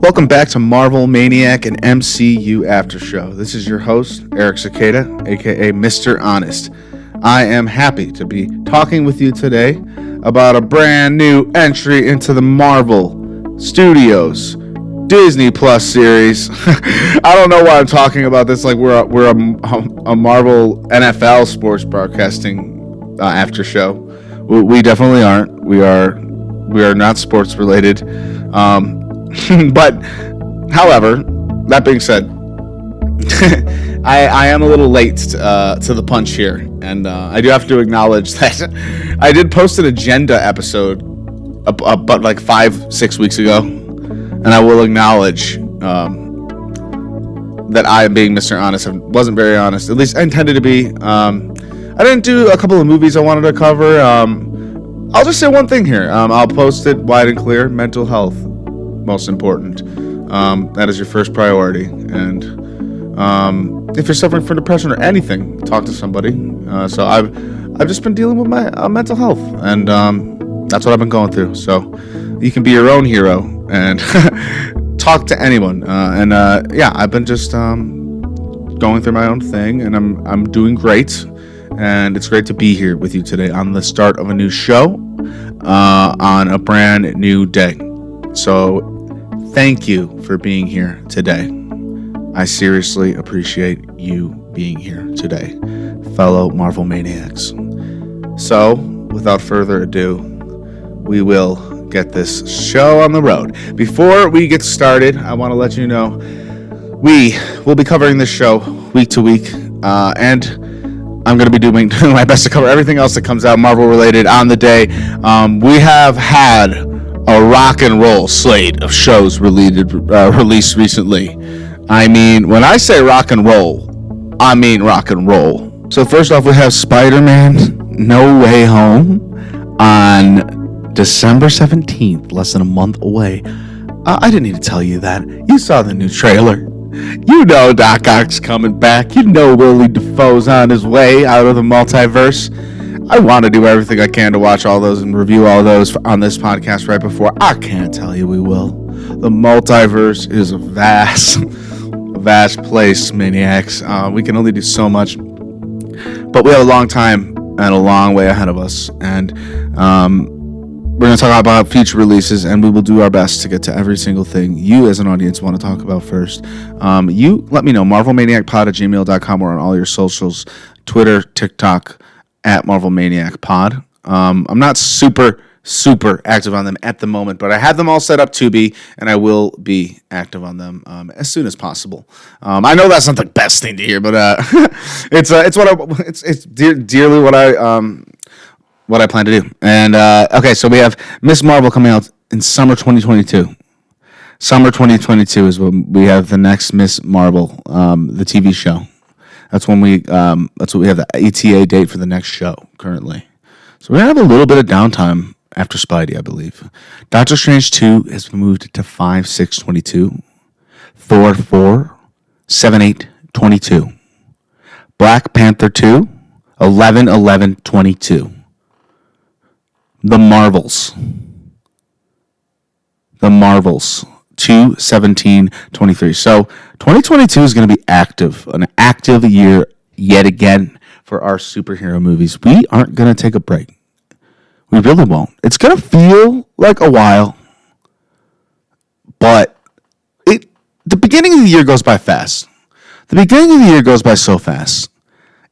Welcome back to Marvel Maniac and MCU After Show. This is your host, Eric Cicada, aka Mr. Honest. I am happy to be talking with you today about a brand new entry into the Marvel Studios Disney Plus series. I don't know why I'm talking about this like we're a Marvel NFL sports broadcasting after show. We definitely aren't. We are not sports related. But, however, that being said, I am a little late to the punch here, and I do have to acknowledge that I did post an agenda episode about like 5-6 weeks ago, and I will acknowledge that I, being Mr. Honest, wasn't very honest. At least I intended to be. I didn't do a couple of movies I wanted to cover. I'll just say one thing here. I'll post it wide and clear. Mental health, most important. That is your first priority. And if you're suffering from depression or anything, talk to somebody. So I've just been dealing with my mental health, and that's what I've been going through. So you can be your own hero and talk to anyone. Yeah, I've been just going through my own thing, and I'm doing great. And it's great to be here with you today on the start of a new show on a brand new day. So thank you for being here today. I seriously appreciate you being here today, fellow Marvel Maniacs. So without further ado, we will get this show on the road. Before we get started, I want to let you know we will be covering this show week to week, and I'm going to be doing my best to cover everything else that comes out Marvel related on the day. We have had a rock and roll slate of shows released recently. I mean, when I say rock and roll, I mean rock and roll. So first off, we have Spider-Man No Way Home on December 17th, less than a month away. I didn't need to tell you that. You saw the new trailer. You know Doc Ock's coming back. You know Willie Dafoe's on his way out of the multiverse. I want to do everything I can to watch all those and review all those on this podcast right before. I can't tell you we will. The multiverse is a vast place, maniacs. We can only do so much. But we have a long time and a long way ahead of us. And we're going to talk about future releases, and we will do our best to get to every single thing you as an audience want to talk about first. You let me know, marvelmaniacpod@gmail.com, or on all your socials, Twitter, TikTok, at marvelmaniacpod. I'm not super active on them at the moment, but I have them all set up to be, and I will be active on them as soon as possible. I know that's not the best thing to hear, but it's dearly what I plan to do. And okay, so we have Miss Marvel coming out in summer 2022. Summer 2022 is when we have the next Miss Marvel, the TV show. That's when that's what we have the ETA date for the next show currently. So we're gonna have a little bit of downtime after Spidey, I believe. Doctor Strange 2 has been moved to 5/6/22. Thor 4, 7/8/22. Black Panther 2, 11/11/22. The Marvels, 2/17/23. So 2022 is going to be an active year yet again for our superhero movies. We aren't going to take a break. We really won't. It's going to feel like a while, but the beginning of the year goes by fast. The beginning of the year goes by so fast.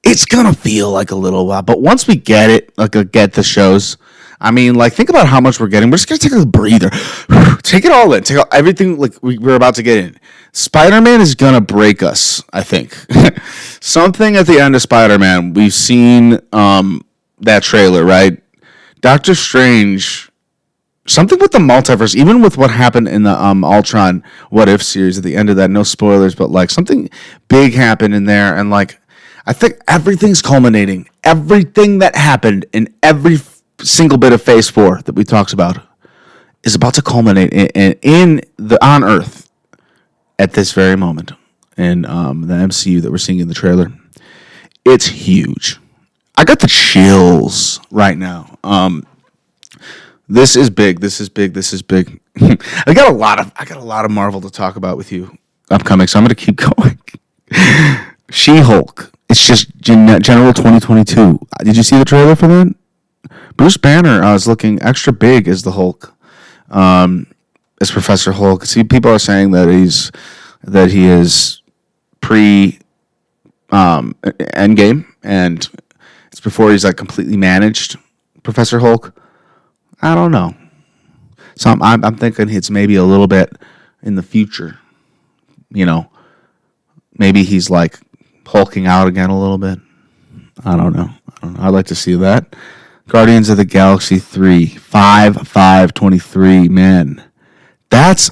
It's going to feel like a little while, but once we get it, get the shows, I mean, think about how much we're getting. We're just going to take a breather. Take it all in. Take everything we're about to get in. Spider-Man is going to break us, I think. Something at the end of Spider-Man, we've seen that trailer, right? Doctor Strange, something with the multiverse, even with what happened in the Ultron What If series at the end of that. No spoilers, but something big happened in there. And I think everything's culminating. Everything that happened in every single bit of Phase 4 that we talked about is about to culminate on Earth at this very moment in the MCU that we're seeing in the trailer. It's huge. I got the chills right now. This is big. This is big. This is big. I got a lot of Marvel to talk about with you upcoming, so I'm going to keep going. She-Hulk. It's just General 2022. Did you see the trailer for that? Bruce Banner is looking extra big as the Hulk, as Professor Hulk. See, people are saying that he is pre Endgame, and it's before he's like completely managed Professor Hulk. I don't know. So I'm thinking it's maybe a little bit in the future. You know, maybe he's like hulking out again a little bit. I don't know. I'd like to see that. Guardians of the Galaxy 3, 5/5/23. Man, that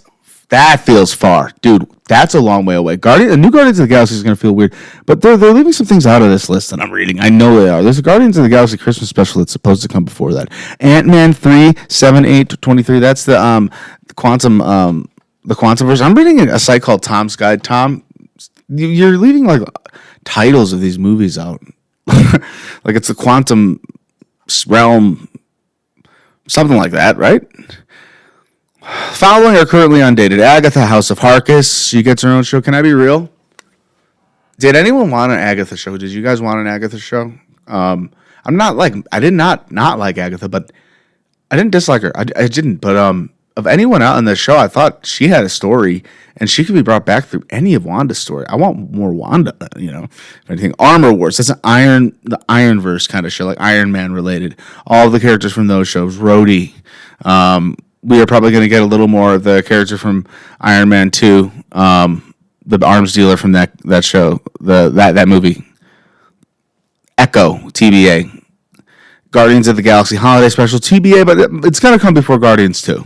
feels far, dude. That's a long way away. The new Guardians of the Galaxy is going to feel weird, but they're leaving some things out of this list that I'm reading. I know they are. There's a Guardians of the Galaxy Christmas special that's supposed to come before that. Ant-Man 3, 7/8/23. That's the quantum verse. I'm reading a site called Tom's Guide. Tom, you're leaving like titles of these movies out, like it's the quantum realm, something like that, right? Following are currently undated. Agatha, House of Harkness. She gets her own show. Can I be real? Did anyone want an Agatha show? Did you guys want an Agatha show? I did not like Agatha, but I didn't dislike her. I didn't. But of anyone out on the show, I thought she had a story, and she could be brought back through any of Wanda's story. I want more Wanda, if anything. Armor Wars. That's the Ironverse kind of show, like Iron Man related. All of the characters from those shows. Rhodey. We are probably going to get a little more of the character from Iron Man 2, the arms dealer from that show, that movie. Echo, TBA. Guardians of the Galaxy Holiday Special, TBA, but it's going to come before Guardians 2.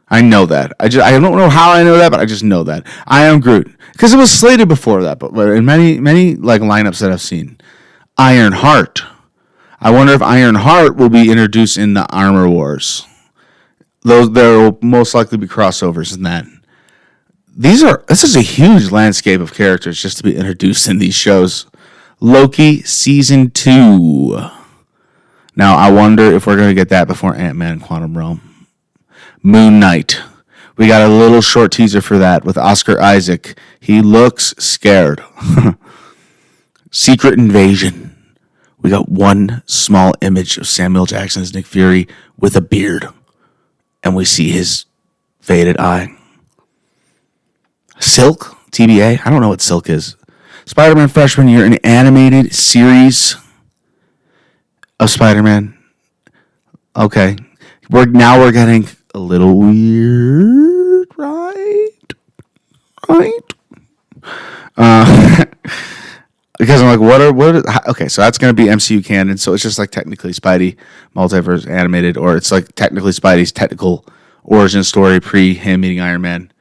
I know that. I don't know how I know that, but I just know that. I Am Groot. Because it was slated before that, but in many like lineups that I've seen. Ironheart. I wonder if Ironheart will be introduced in the Armor Wars. There will most likely be crossovers in that. This is a huge landscape of characters just to be introduced in these shows. Loki Season 2. Now, I wonder if we're going to get that before Ant-Man Quantum Realm. Moon Knight. We got a little short teaser for that with Oscar Isaac. He looks scared. Secret Invasion. We got one small image of Samuel Jackson as Nick Fury with a beard. And we see his faded eye. Silk, TBA. I don't know what Silk is. Spider-Man Freshman Year, an animated series of Spider-Man. Okay. We're getting a little weird, right? Because I'm like, okay, so that's going to be MCU canon, so it's just like technically Spidey multiverse animated, or it's like technically Spidey's technical origin story pre him meeting Iron Man,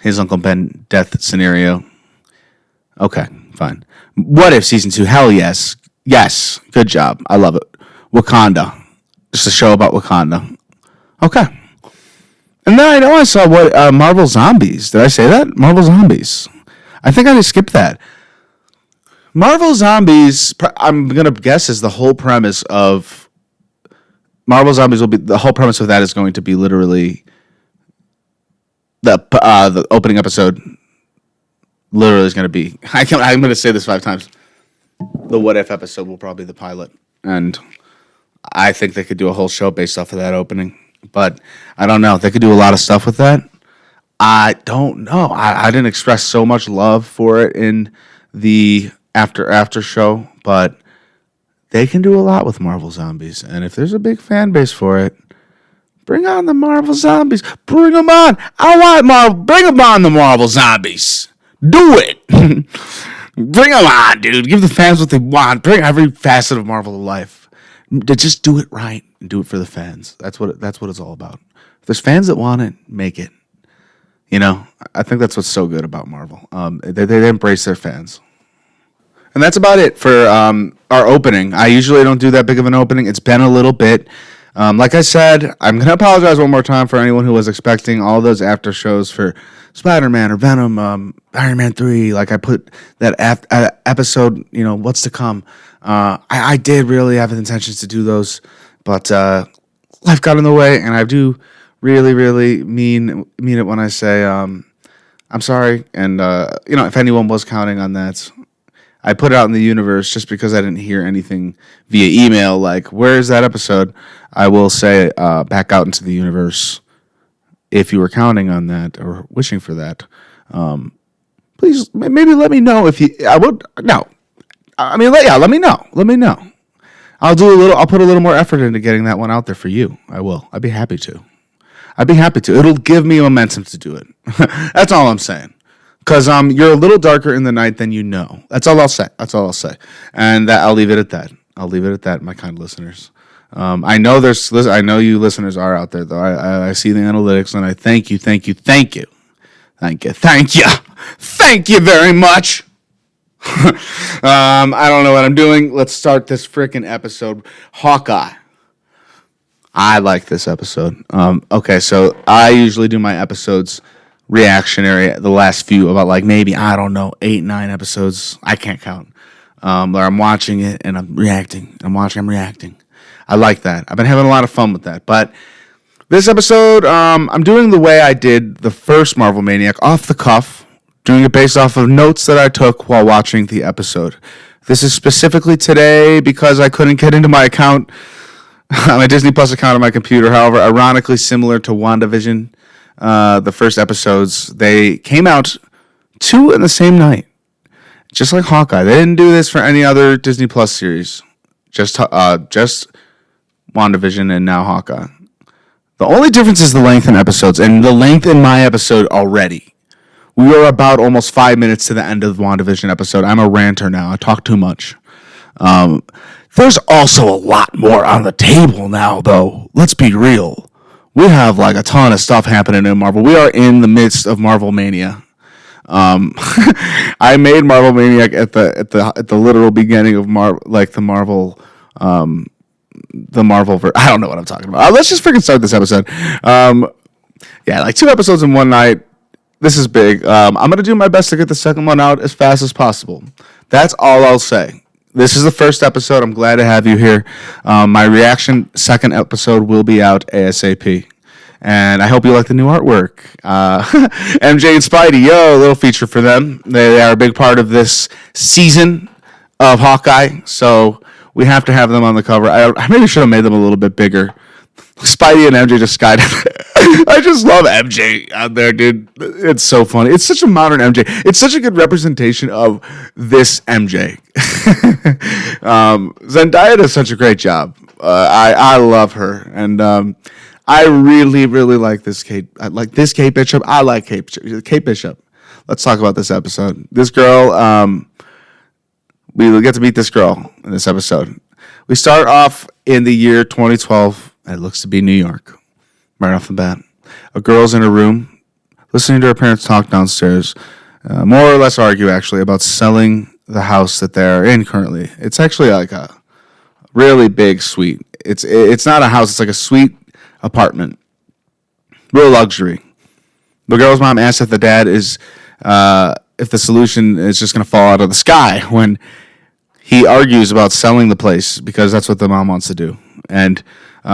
his Uncle Ben death scenario. Okay, fine. What If Season 2? Hell yes. Yes, good job. I love it. Wakanda. Just a show about Wakanda. Okay. And then I know I saw Marvel Zombies. Did I say that? Marvel Zombies. I think I just skipped that. Marvel Zombies, I'm going to guess, is the whole premise of Marvel Zombies the whole premise of that is going to be literally the opening episode literally is going to be, I'm going to say this 5 times. The What If episode will probably be the pilot. And I think they could do a whole show based off of that opening. But I don't know. They could do a lot of stuff with that. I don't know. I didn't express so much love for it in the after show, but they can do a lot with Marvel Zombies. And if there's a big fan base for it, bring on the Marvel Zombies. Bring them on. I want Marvel. Bring them on, the Marvel Zombies. Do it. Bring them on, dude. Give the fans what they want. Bring every facet of Marvel to life. Just do it right and do it for the fans. That's what it's all about. If there's fans that want it, make it. I think that's what's so good about Marvel. They embrace their fans. And that's about it for our opening. I usually don't do that big of an opening. It's been a little bit. Like I said, I'm going to apologize one more time for anyone who was expecting all those after shows for Spider-Man or Venom, Iron Man 3. Like I put that episode, what's to come. I did really have intentions to do those. But life got in the way, and I do really, really mean it when I say I'm sorry. And if anyone was counting on that, I put it out in the universe just because I didn't hear anything via email. Like, where is that episode? I will say back out into the universe. If you were counting on that or wishing for that, please maybe let me know if you. I would no. I mean, let me know. Let me know. I'll put a little more effort into getting that one out there for you. I will. I'd be happy to. It'll give me momentum to do it. That's all I'm saying. Because you're a little darker in the night than you know. That's all I'll say. And I'll leave it at that. My kind listeners. I know you listeners are out there though. I see the analytics, and I thank you very much. I don't know what I'm doing. Let's start this freaking episode. Hawkeye. I like this episode. Okay, so I usually do my episodes reactionary, the last few, about like maybe, I don't know, 8, 9 episodes. I can't count. Where I'm watching it and I'm reacting. I'm reacting. I like that. I've been having a lot of fun with that. But this episode, I'm doing the way I did the first Marvel Maniac, off the cuff, doing it based off of notes that I took while watching the episode. This is specifically today because I couldn't get into my account, my Disney Plus account on my computer. However, ironically similar to WandaVision, the first episodes, they came out 2 in the same night. Just like Hawkeye. They didn't do this for any other Disney Plus series. Just WandaVision and now Hawkeye. The only difference is the length in episodes, and the length in my episode already. We are about almost 5 minutes to the end of the WandaVision episode. I'm a ranter now. I talk too much. There's also a lot more on the table now, though. Let's be real. We have like a ton of stuff happening in Marvel. We are in the midst of Marvel Mania. I made Marvel Maniac at the literal beginning of the Marvel. I don't know what I'm talking about. Let's just freaking start this episode. Like 2 episodes in one night. This is big. I'm gonna do my best to get the second one out as fast as possible. That's all I'll say. This is the first episode. I'm glad to have you here. My reaction second episode will be out ASAP. And I hope you like the new artwork. MJ and Spidey, a little feature for them. They are a big part of this season of Hawkeye, so we have to have them on the cover. I maybe should have made them a little bit bigger. Spidey and MJ just skydived. I just love MJ out there, dude. It's so funny. It's such a modern MJ. It's such a good representation of this MJ. Zendaya does such a great job. I love her, and I really, really like this Kate. I like this Kate Bishop. I like Kate Bishop. Let's talk about this episode. This girl, we get to meet this girl in this episode. We start off in the year 2012. It looks to be New York, right off the bat. A girl's in a room, listening to her parents talk downstairs, more or less argue, actually, about selling the house that they're in currently. It's actually like a really big suite. It's not a house. It's like a suite apartment. Real luxury. The girl's mom asks if the dad is, if the solution is just going to fall out of the sky, when he argues about selling the place because that's what the mom wants to do, and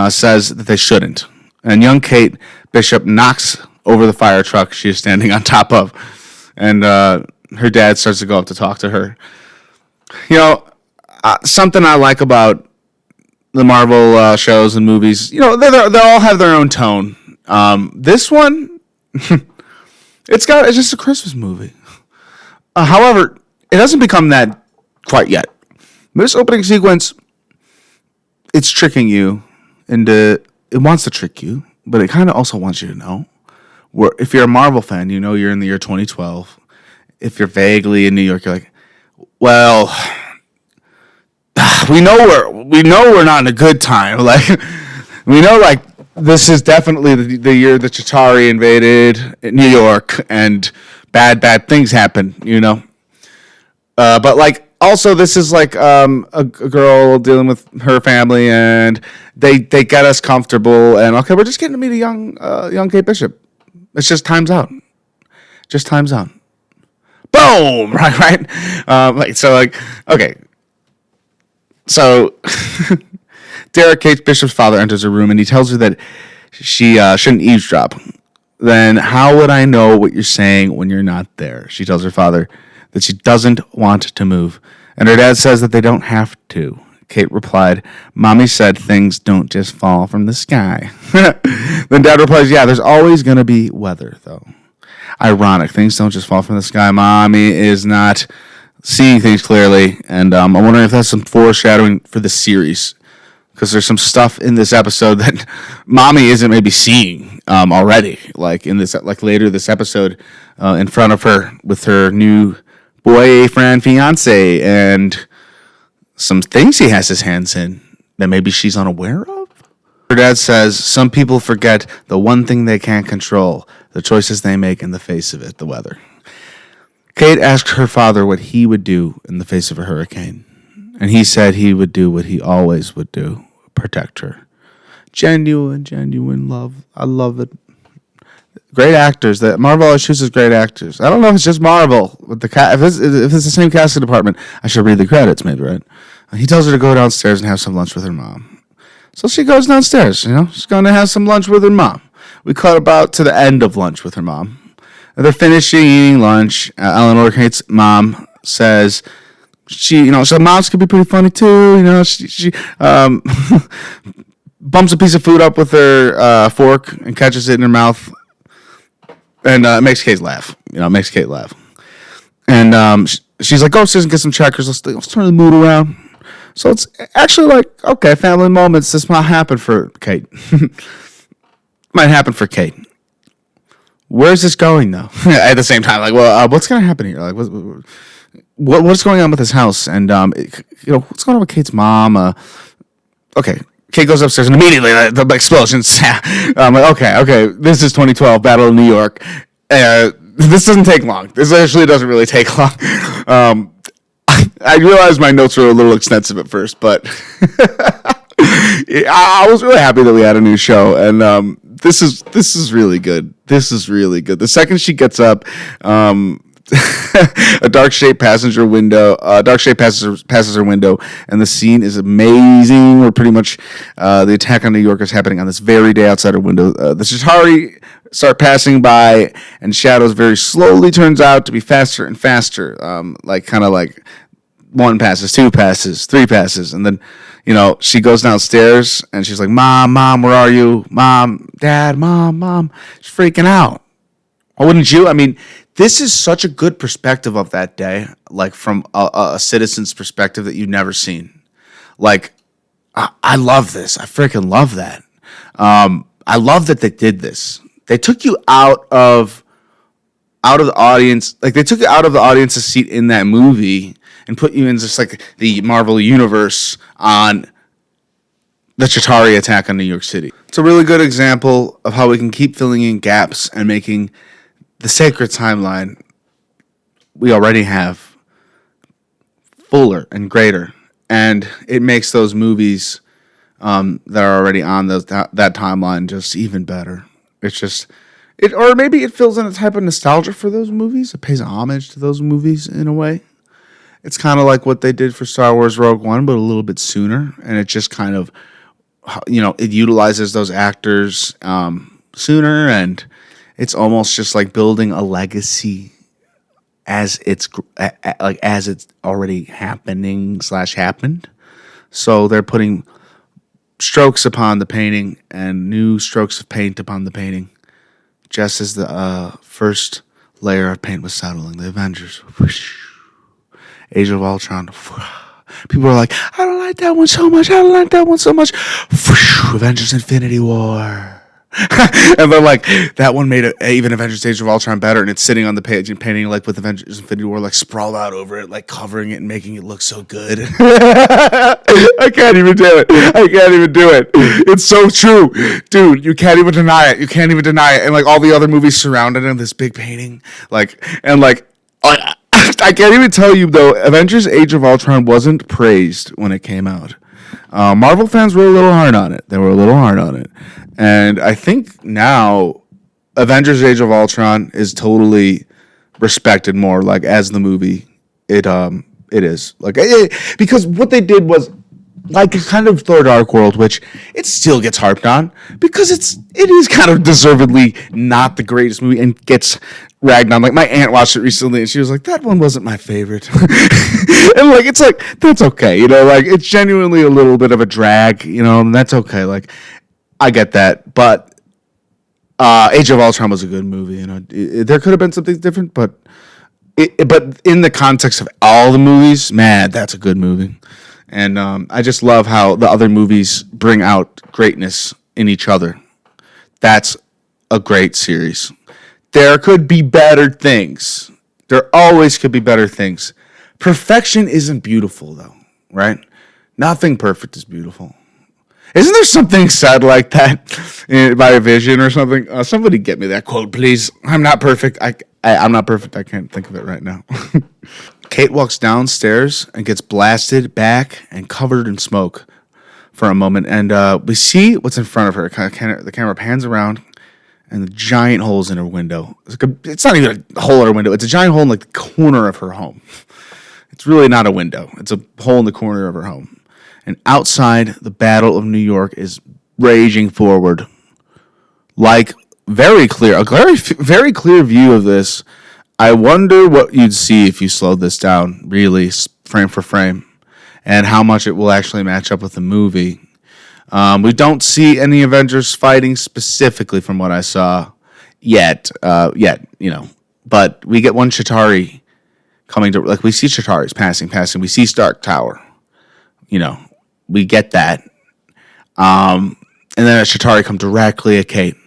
says that they shouldn't. And young Kate Bishop knocks over the fire truck she is standing on top of, and her dad starts to go up to talk to her. Something I like about the Marvel shows and movies, they all have their own tone. This one, it's just a Christmas movie. However, it hasn't become that quite yet. This opening sequence, it's tricking you into, it wants to trick you, but it kind of also wants you to know. If you're a Marvel fan, you're in the year 2012. If you're vaguely in New York, you're like, well, we know we're not in a good time. Like, we know, like, this is definitely the year that Chitauri invaded New York and bad things happen, But, like, also, this is like a girl dealing with her family, and they get us comfortable, and okay, we're just getting to meet a young Kate Bishop. It's just time's out. Boom! Right. Okay. So Derek, Kate Bishop's father, enters her room and he tells her that she shouldn't eavesdrop. Then how would I know what you're saying when you're not there? She tells her father that she doesn't want to move. And her dad says that they don't have to. Kate replied, Mommy said things don't just fall from the sky. Then Dad replies, yeah, there's always going to be weather, though. Ironic. Things don't just fall from the sky. Mommy is not seeing things clearly. And I'm wondering if that's some foreshadowing for the series. Because there's some stuff in this episode that Mommy isn't maybe seeing already. Like in this, like later this episode, in front of her with her new boyfriend, fiance, and some things he has his hands in that maybe she's unaware of. Her dad says some people forget the one thing they can't control, the choices they make in the face of it, the weather. Kate asked her father what he would do in the face of a hurricane. And he said he would do what he always would do, protect her. Genuine love. I love it. Great actors. That Marvel always chooses great actors. I don't know if it's just Marvel. With if it's the same casting department, I should read the credits maybe, right? He tells her to go downstairs and have some lunch with her mom. So she goes downstairs, She's going to have some lunch with her mom. We cut about to the end of lunch with her mom. They're finishing eating lunch. Eleanor, Kate's mom, says... so moms can be pretty funny too. She bumps a piece of food up with her fork and catches it in her mouth, and it makes Kate laugh. And she's like, "Go upstairs and get some checkers. Let's turn the mood around." So it's actually like, okay, family moments. This might happen for Kate. Might happen for Kate. Where's this going though? At the same time, like, well, what's gonna happen here? Like, what's going on with this house? And what's going on with Kate's mom? Okay, Kate goes upstairs and immediately the explosions. I'm like, okay, this is 2012 Battle of New York. This doesn't take long. This actually doesn't really take long. I realized my notes were a little extensive at first, but I was really happy that we had a new show, and this is really good. This is really good. The second she gets up, a dark shape passes her window, and the scene is amazing. Where pretty much the attack on New York is happening on this very day outside her window. The Chitauri start passing by, and shadows very slowly turns out to be faster and faster. Like one passes, two passes, three passes, and then she goes downstairs and she's like, Mom, where are you? Mom, Dad, Mom. She's freaking out. Why wouldn't you? I mean, this is such a good perspective of that day, like from a citizen's perspective that you've never seen. Like, I love this. I freaking love that. I love that they did this. They took you out of the audience. Like, they took you out of the audience's seat in that movie and put you in just like the Marvel universe on the Chitauri attack on New York City. It's a really good example of how we can keep filling in gaps and making the sacred timeline we already have fuller and greater. And it makes those movies that are already on that timeline just even better. It's just... or maybe it fills in a type of nostalgia for those movies. It pays homage to those movies in a way. It's kind of like what they did for Star Wars Rogue One, but a little bit sooner. And it just kind of, it utilizes those actors sooner. And it's almost just like building a legacy as it's already happened. So they're putting strokes upon the painting and new strokes of paint upon the painting. Just as the first layer of paint was settling, the Avengers, whoosh, Age of Ultron, whoosh, people were like, I don't like that one so much, whoosh, Avengers Infinity War. And they're like, that one made even Avengers Age of Ultron better, and it's sitting on the page and painting like with Avengers Infinity War like sprawled out over it, like covering it and making it look so good. I can't even do it. It's so true. Dude, you can't even deny it. And like all the other movies surrounded in this big painting. I can't even tell you though, Avengers Age of Ultron wasn't praised when it came out. Marvel fans were a little hard on it. And I think now Avengers Age of Ultron is totally respected more, like as the movie it is. Like because what they did was like a kind of Thor Dark World, which it still gets harped on because it is kind of deservedly not the greatest movie and gets ragged on. Like my aunt watched it recently and she was like, that one wasn't my favorite. And like, it's like, that's okay. You know, like it's genuinely a little bit of a drag, you know, and that's okay. Like I get that, but Age of Ultron was a good movie. You know, there could have been something different, but in the context of all the movies, man, that's a good movie. And I just love how the other movies bring out greatness in each other. That's a great series. There could be better things. There always could be better things. Perfection isn't beautiful, though, right? Nothing perfect is beautiful. Isn't there something said like that by a Vision or something? Somebody get me that quote, please. I'm not perfect. I'm not perfect. I can't think of it right now. Kate walks downstairs and gets blasted back and covered in smoke for a moment. And we see what's in front of her. The camera pans around and the giant holes in her window. It's not even a hole in her window. It's a giant hole in like the corner of her home. It's really not a window. It's a hole in the corner of her home. And outside, the Battle of New York is raging forward. Like, a very clear view of this. I wonder what you'd see if you slowed this down, really, frame for frame, and how much it will actually match up with the movie. We don't see any Avengers fighting specifically from what I saw yet, you know. But we get one Chitauri coming to, like, we see Chitauri's passing. We see Stark Tower, you know. We get that. And then a Chitauri come directly at Kate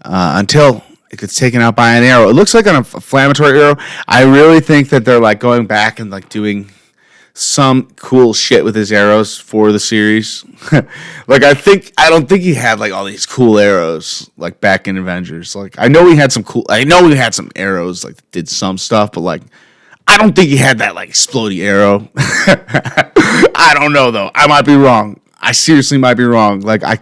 until it gets taken out by an arrow. It looks like an inflammatory arrow. I really think that they're like going back and like doing some cool shit with his arrows for the series. Like I don't think he had like all these cool arrows like back in Avengers. Like I know we had some arrows like that did some stuff, but like I don't think he had that like explodey arrow. I don't know though. I might be wrong. I seriously might be wrong. Like I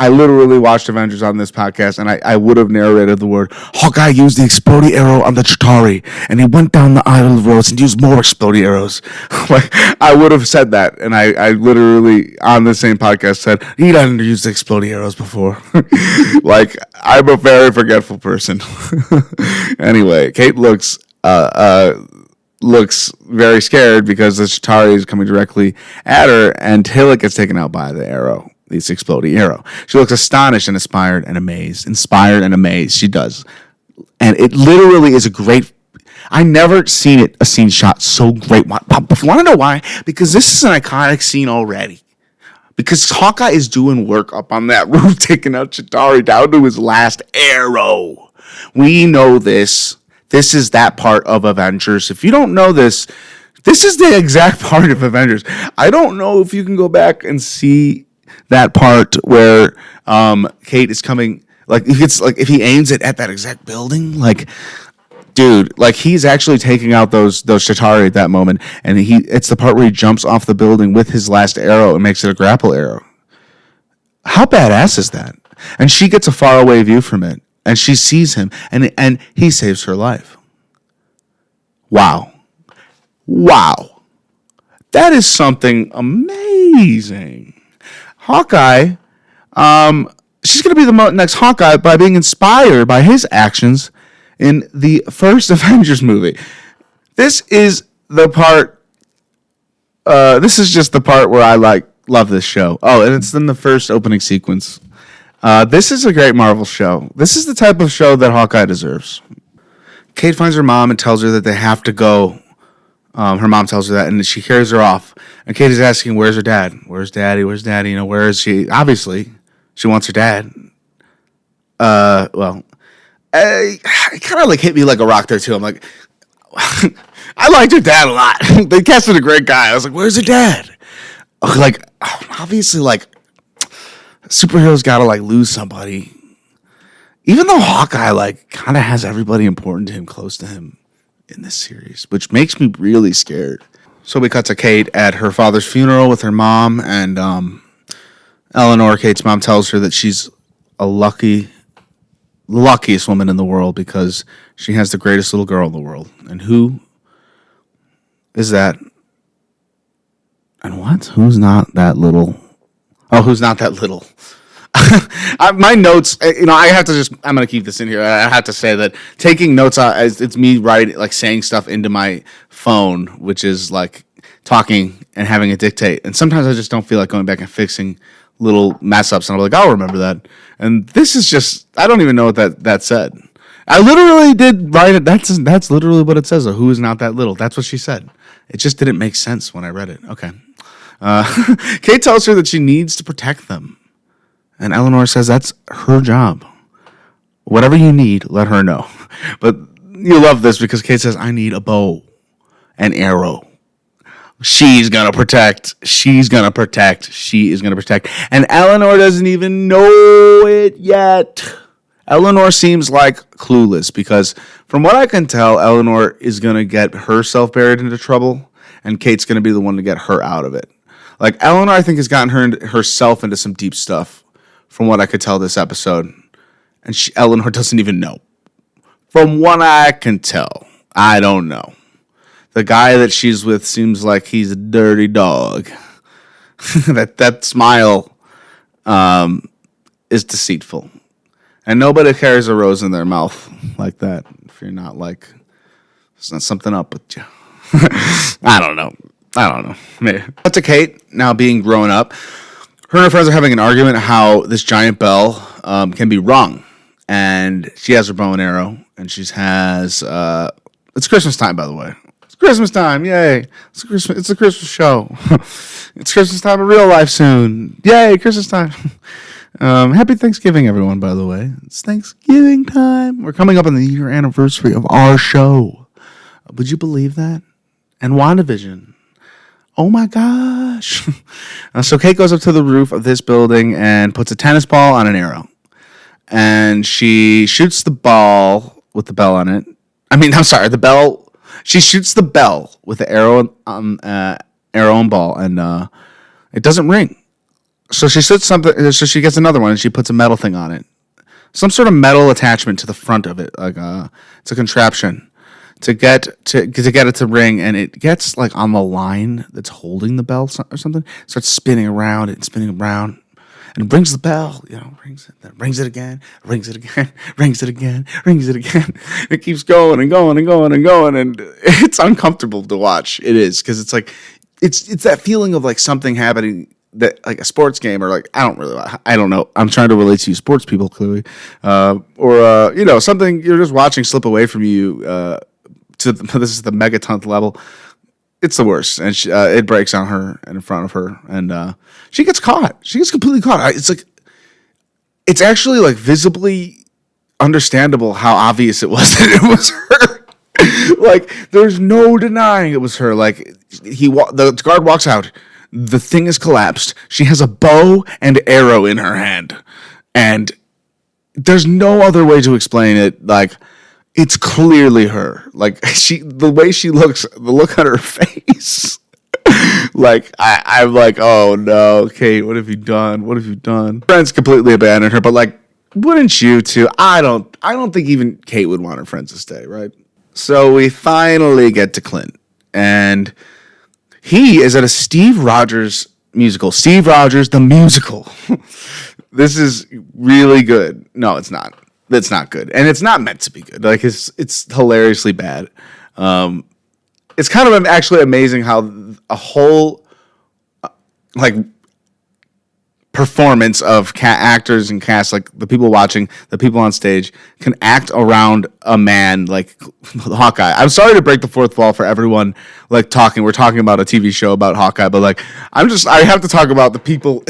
literally watched Avengers on this podcast, and I would have narrated the word Hawkeye used the explodey arrow on the Chitauri, and he went down the aisle of roads and used more explodey arrows. Like I would have said that, and I literally on the same podcast said he doesn't use the explodey arrows before. Like I'm a very forgetful person. Anyway, Kate looks very scared because the Chitauri is coming directly at her until it gets taken out by the arrow, this exploding arrow. She looks astonished and inspired and amazed. She does. And it literally is a great, I never seen a scene shot so great. You want to know why? Because this is an iconic scene already. Because Hawkeye is doing work up on that roof, taking out Chitauri down to his last arrow. We know this. This is that part of Avengers. If you don't know this, this is the exact part of Avengers. I don't know if you can go back and see that part where Kate is coming. Like if he aims it at that exact building, like dude, like he's actually taking out those Chitauri at that moment, and it's the part where he jumps off the building with his last arrow and makes it a grapple arrow. How badass is that? And she gets a faraway view from it. And she sees him, and he saves her life. Wow. That is something amazing. Hawkeye, she's going to be the next Hawkeye by being inspired by his actions in the first Avengers movie. This is the part, this is just the part where I love this show. Oh, and it's in the first opening sequence. This is a great Marvel show. This is the type of show that Hawkeye deserves. Kate finds her mom and tells her that they have to go. Her mom tells her that, and she carries her off. And Kate is asking, where's her dad? Where's daddy? You know, where is she? Obviously, she wants her dad. Well, it kind of like hit me like a rock there, too. I'm like, I liked her dad a lot. They casted a great guy. I was like, where's her dad? Like, obviously, like, superheroes gotta like lose somebody. Even though Hawkeye like kind of has everybody important to him close to him in this series, which makes me really scared. So we cut to Kate at her father's funeral with her mom, and Eleanor, Kate's mom, tells her that she's a luckiest woman in the world because she has the greatest little girl in the world. And who is that? And what? Who's not that little? Oh, who's not that little? My notes, I have to I'm going to keep this in here. I have to say that taking notes, it's me writing, like saying stuff into my phone, which is like talking and having it dictate. And sometimes I just don't feel like going back and fixing little mess ups. And I'm like, I'll remember that. And this is just, I don't even know what that said. I literally did write it. That's literally what it says. Who is not that little? That's what she said. It just didn't make sense when I read it. Okay. Kate tells her that she needs to protect them. And Eleanor says that's her job. Whatever you need, let her know. But you love this because Kate says, I need a bow, an arrow. She's going to protect. She's going to protect. She is going to protect. And Eleanor doesn't even know it yet. Eleanor seems like clueless because from what I can tell, Eleanor is going to get herself buried into trouble and Kate's going to be the one to get her out of it. Like Eleanor, I think, has gotten herself into some deep stuff from what I could tell this episode. And Eleanor doesn't even know. From what I can tell, I don't know. The guy that she's with seems like he's a dirty dog. that smile is deceitful. And nobody carries a rose in their mouth like that if you're not like, there's not something up with you. I don't know. Maybe. But to Kate, now being grown up, her and her friends are having an argument how this giant bell can be rung. And she has her bow and arrow, and she has, it's Christmas time, by the way. It's Christmas time, yay. It's a Christmas show. It's Christmas time in real life soon. Yay, Christmas time. Happy Thanksgiving, everyone, by the way. It's Thanksgiving time. We're coming up on the year anniversary of our show. Would you believe that? And WandaVision. Oh my gosh. So Kate goes up to the roof of this building and puts a tennis ball on an arrow. And she shoots the ball with the bell on it. The bell. She shoots the bell with the arrow and ball, and it doesn't ring. So she shoots something. So she gets another one, and she puts a metal thing on it. Some sort of metal attachment to the front of it. It's a contraption. To get it to ring, and it gets like on the line that's holding the bell or something. It starts spinning around and it rings the bell. Rings it, then rings it again, rings it again, rings it again, rings it again. It keeps going and going and going and going, and it's uncomfortable to watch. It is because it's like it's that feeling of like something happening. That like a sports game or like I don't know. I'm trying to relate to you sports people clearly, or something you're just watching slip away from you. This is the megatonth level. It's the worst, and it breaks on her and in front of her, and she gets caught. She gets completely caught. It's actually like visibly understandable how obvious it was that it was her. Like there's no denying it was her. Like the guard walks out. The thing is collapsed. She has a bow and arrow in her hand, and there's no other way to explain it. Like. It's clearly her. Like the way she looks, the look on her face. Like I'm like, oh no, Kate, what have you done? What have you done? Friends completely abandoned her, but like, wouldn't you too? I don't think even Kate would want her friends to stay, right? So we finally get to Clint, and he is at a Steve Rogers musical. Steve Rogers the musical. This is really good. No, it's not. That's not good, and it's not meant to be good. Like it's hilariously bad. It's kind of actually amazing how a whole like performance of actors and cast, like the people watching, the people on stage, can act around a man like Hawkeye. I'm sorry to break the fourth wall for everyone like talking. We're talking about a TV show about Hawkeye, but like I have to talk about the people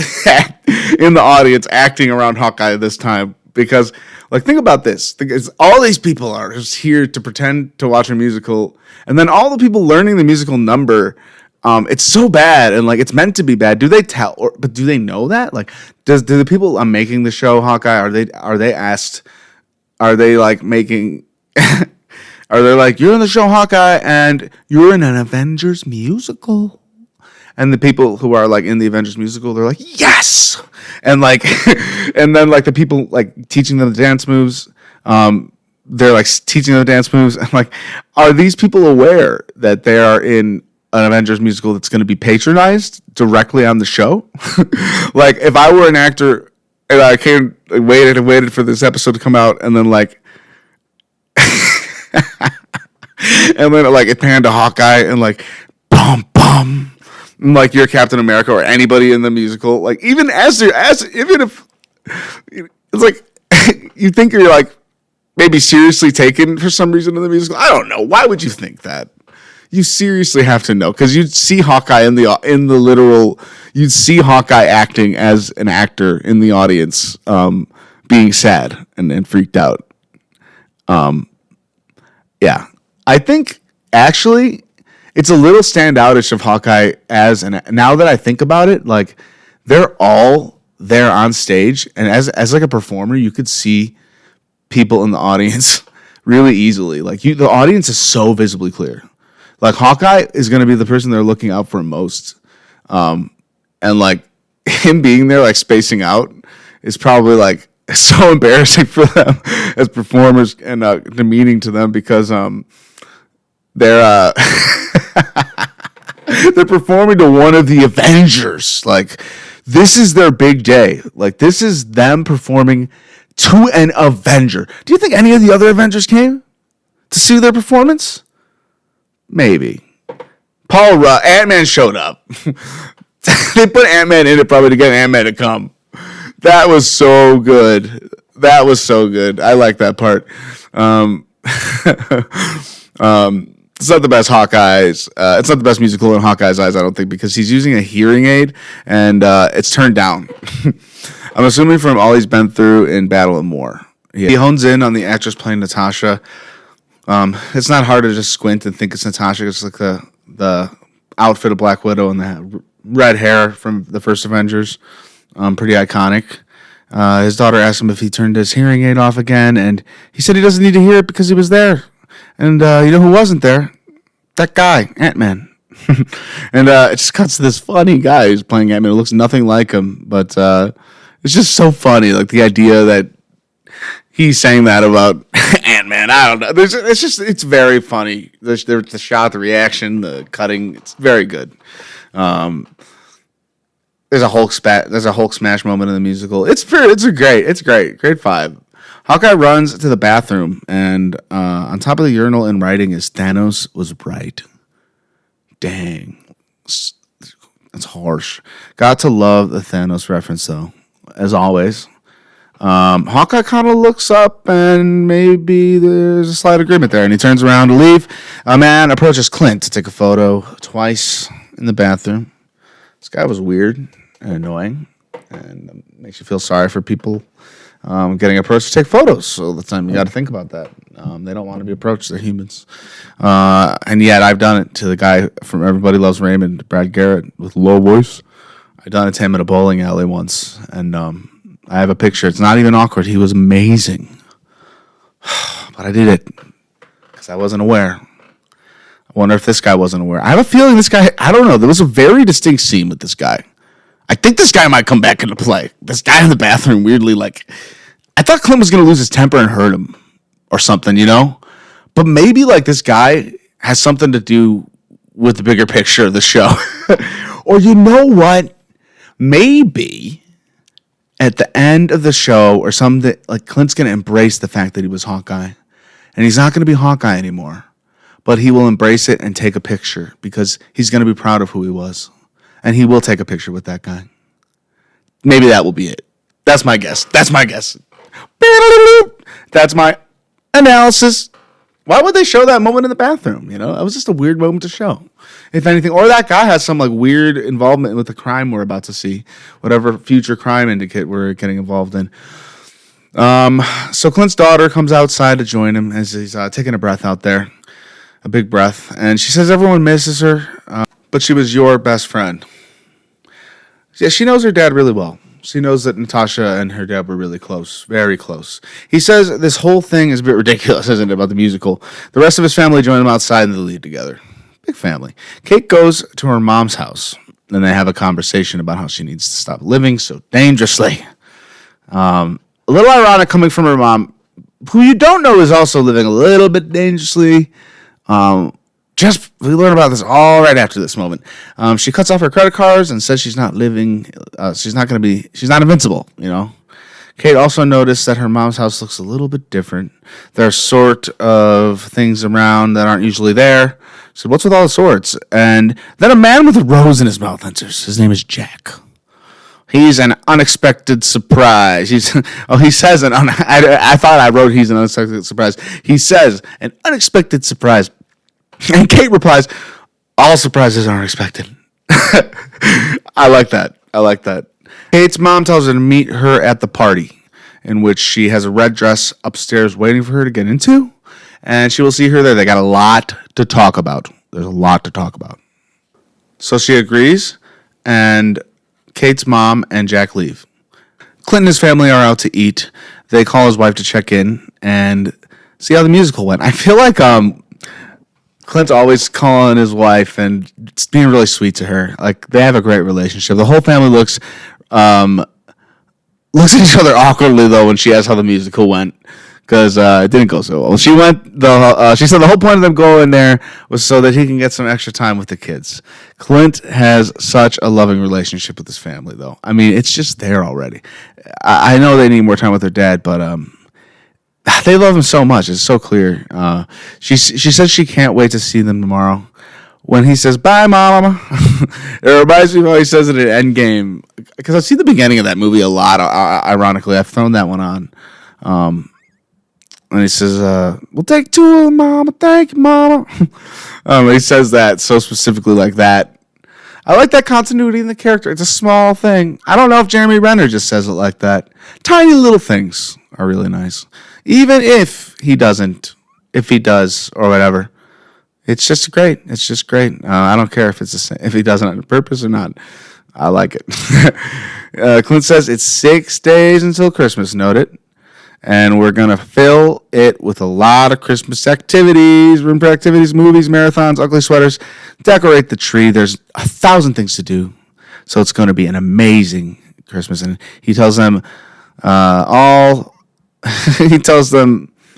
in the audience acting around Hawkeye this time. Because, like, think about this. All these people are just here to pretend to watch a musical. And then all the people learning the musical number, it's so bad. And, like, it's meant to be bad. Do they tell? But do they know that? Like, do the people making the show Hawkeye, are they asked, are they, like, making... are they like, you're in the show Hawkeye and you're in an Avengers musical? And the people who are like in the Avengers musical, they're like, yes! And like, and then like the people like teaching them the dance moves, they're like teaching them the dance moves. And like, are these people aware that they are in an Avengers musical that's going to be patronized directly on the show. Like, if I were an actor and I came, waited and waited for this episode to come out, and then like, and then like it panned to Hawkeye and like, bum bum, and, like you're Captain America or anybody in the musical, like even even if it's like you think you're like maybe seriously taken for some reason in the musical. I don't know. Why would you think that? You seriously have to know, because you'd see Hawkeye in the literal. You'd see Hawkeye acting as an actor in the audience, being sad and freaked out. Yeah, I think actually it's a little standoutish of Hawkeye now that I think about it, like they're all there on stage, and as like a performer, you could see people in the audience really easily. Like the audience is so visibly clear. Like Hawkeye is going to be the person they're looking out for most. And like him being there, like spacing out is probably like so embarrassing for them as performers and demeaning to them, because they're they're performing to one of the Avengers. Like this is their big day. Like this is them performing to an Avenger. Do you think any of the other Avengers came to see their performance? Maybe. Paul Rudd, Ant-Man showed up. They put Ant-Man in it probably to get Ant-Man to come. That was so good. I like that part. It's not the best Hawkeye's. It's not the best musical in Hawkeye's eyes, I don't think, because he's using a hearing aid and it's turned down. I'm assuming from all he's been through in Battle and War. He hones in on the actress playing Natasha. It's not hard to just squint and think it's Natasha. It's like the outfit of Black Widow and the red hair from the first Avengers. Pretty iconic. His daughter asked him if he turned his hearing aid off again, and he said he doesn't need to hear it because he was there. And you know who wasn't there? That guy, Ant-Man. And it just cuts to this funny guy who's playing Ant-Man who looks nothing like him, but it's just so funny, like the idea that he's saying that about Ant-Man. I don't know. It's very funny. The shot, the reaction, the cutting. It's very good. There's a Hulk smash moment in the musical. It's great. Grade 5. Hawkeye runs to the bathroom, and on top of the urinal in writing is Thanos was right. Dang. That's harsh. Got to love the Thanos reference, though, as always. Hawkeye kind of looks up, and maybe there's a slight agreement there, and he turns around to leave. A man approaches Clint to take a photo twice in the bathroom. This guy was weird and annoying, and makes you feel sorry for people getting approached to take photos all the time. You got to think about that. They don't want to be approached. They're humans. And yet I've done it to the guy from Everybody Loves Raymond, Brad Garrett, with low voice. I've done it to him at a bowling alley once, and I have a picture. It's not even awkward. He was amazing. But I did it because I wasn't aware. I wonder if this guy wasn't aware. I have a feeling this guy, I don't know. There was a very distinct scene with this guy. I think this guy might come back into play. This guy in the bathroom, weirdly, like, I thought Clint was going to lose his temper and hurt him or something, you know? But maybe, like, this guy has something to do with the bigger picture of the show. Or you know what? Maybe at the end of the show or something, like, Clint's going to embrace the fact that he was Hawkeye. And he's not going to be Hawkeye anymore. But he will embrace it and take a picture because he's going to be proud of who he was. And he will take a picture with that guy. Maybe that will be it. That's my guess. That's my analysis. Why would they show that moment in the bathroom? You know, that was just a weird moment to show. If anything, or that guy has some like weird involvement with the crime we're about to see. Whatever future crime indicate we're getting involved in. So Clint's daughter comes outside to join him as he's taking a breath out there. A big breath. And she says everyone misses her. But she was your best friend. Yeah, she knows her dad really well. She knows that Natasha and her dad were really close, very close. He says this whole thing is a bit ridiculous, isn't it, about the musical? The rest of his family join him outside and they leave together. Big family. Kate goes to her mom's house, and they have a conversation about how she needs to stop living so dangerously. A little ironic coming from her mom, who you don't know is also living a little bit dangerously. We learn about this all right after this moment. She cuts off her credit cards and says she's not living. She's not invincible. Kate also noticed that her mom's house looks a little bit different. There are sort of things around that aren't usually there. So what's with all the swords? And then a man with a rose in his mouth enters. His name is Jack. He's an unexpected surprise. He says I thought I wrote he's an unexpected surprise. He says an unexpected surprise. And Kate replies, all surprises are unexpected. I like that. Kate's mom tells her to meet her at the party, in which she has a red dress upstairs waiting for her to get into, and she will see her there. They got a lot to talk about. There's a lot to talk about. So she agrees, and Kate's mom and Jack leave. Clint and his family are out to eat. They call his wife to check in and see how the musical went. I feel like Clint's always calling his wife and being really sweet to her. Like, they have a great relationship. The whole family looks at each other awkwardly, though, when she asks how the musical went, because it didn't go so well. She said the whole point of them going there was so that he can get some extra time with the kids. Clint has such a loving relationship with his family, though. I mean, it's just there already. I know they need more time with their dad, but they love him so much. It's so clear. She says she can't wait to see them tomorrow. When he says, bye, Mama. It reminds me of how he says it in Endgame. Because I've seen the beginning of that movie a lot, ironically. I've thrown that one on. And he says, we'll take two of them, Mama. Thank you, Mama. He says that so specifically like that. I like that continuity in the character. It's a small thing. I don't know if Jeremy Renner just says it like that. Tiny little things are really nice. Even if he doesn't, if he does, or whatever. It's just great. I don't care if he does it on purpose or not. I like it. Clint says it's 6 days until Christmas, note it. And we're going to fill it with a lot of Christmas activities, room activities, movies, marathons, ugly sweaters, decorate the tree. There's 1,000 things to do. So it's going to be an amazing Christmas. And he tells them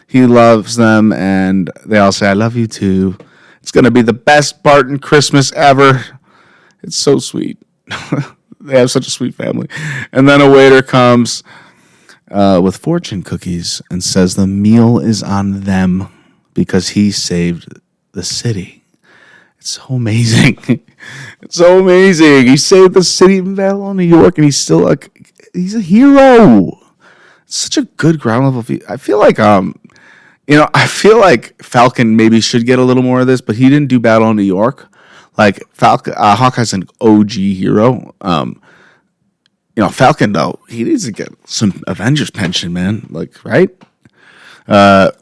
he loves them, and they all say, I love you too. It's going to be the best Barton Christmas ever. It's so sweet. They have such a sweet family. And then a waiter comes with fortune cookies and says the meal is on them because he saved the city. It's so amazing. It's so amazing. He saved the city of Babylon, New York, and he's a hero. It's such a good ground level view. I feel like Falcon maybe should get a little more of this, but he didn't do Battle in New York. Like Hawkeye's an OG hero. Falcon though, he needs to get some Avengers pension, man. Like, right? The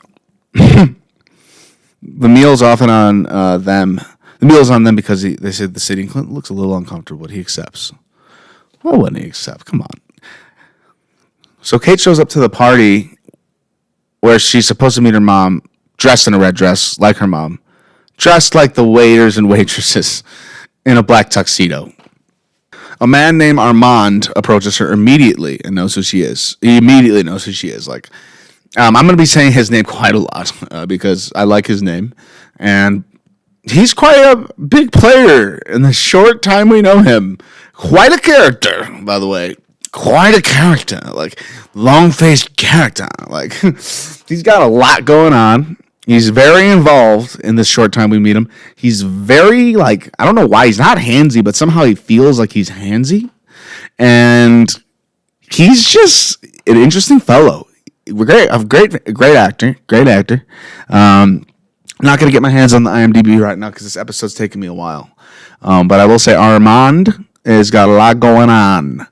meal's often on them. The meal's on them because they said the city in Clinton looks a little uncomfortable, but he accepts. Why wouldn't he accept? Come on. So Kate shows up to the party where she's supposed to meet her mom, dressed in a red dress, like her mom, dressed like the waiters and waitresses in a black tuxedo. A man named Armand approaches her immediately and knows who she is. He immediately knows who she is. Like, I'm going to be saying his name quite a lot because I like his name. And he's quite a big player in the short time we know him. Quite a character, by the way. Quite a character. Like, long-faced character. Like, he's got a lot going on. He's very involved in this short time we meet him. He's very, I don't know why he's not handsy, but somehow he feels like he's handsy. And he's just an interesting fellow. Great actor. I'm not going to get my hands on the IMDb right now because this episode's taking me a while. But I will say Armand has got a lot going on.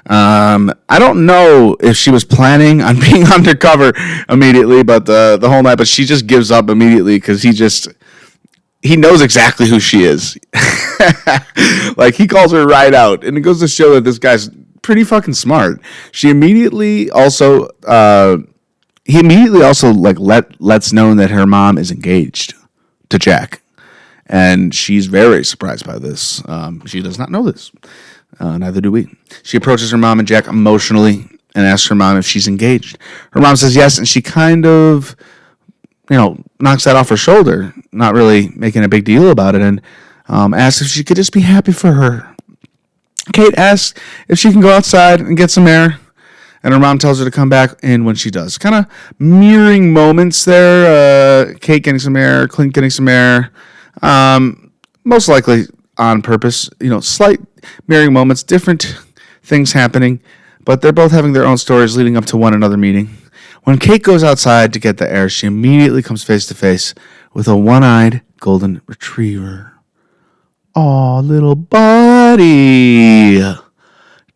I don't know if she was planning on being undercover immediately, but the whole night, but she just gives up immediately because he knows exactly who she is. Like, he calls her right out, and it goes to show that this guy's pretty fucking smart. He immediately also lets known that her mom is engaged to Jack, and she's very surprised by this. She does not know this. Neither do we. She approaches her mom and Jack emotionally and asks her mom if she's engaged. Her mom says yes, and she kind of, knocks that off her shoulder. not really making a big deal about it, and asks if she could just be happy for her. Kate asks if she can go outside and get some air, and her mom tells her to come back in when she does. Kind of mirroring moments there. Kate getting some air, Clint getting some air. Most likely on purpose. Slight mirroring moments, different things happening, but they're both having their own stories leading up to one another meeting. When Kate goes outside to get the air, she immediately comes face to face with a one-eyed golden retriever. Aw, little buddy.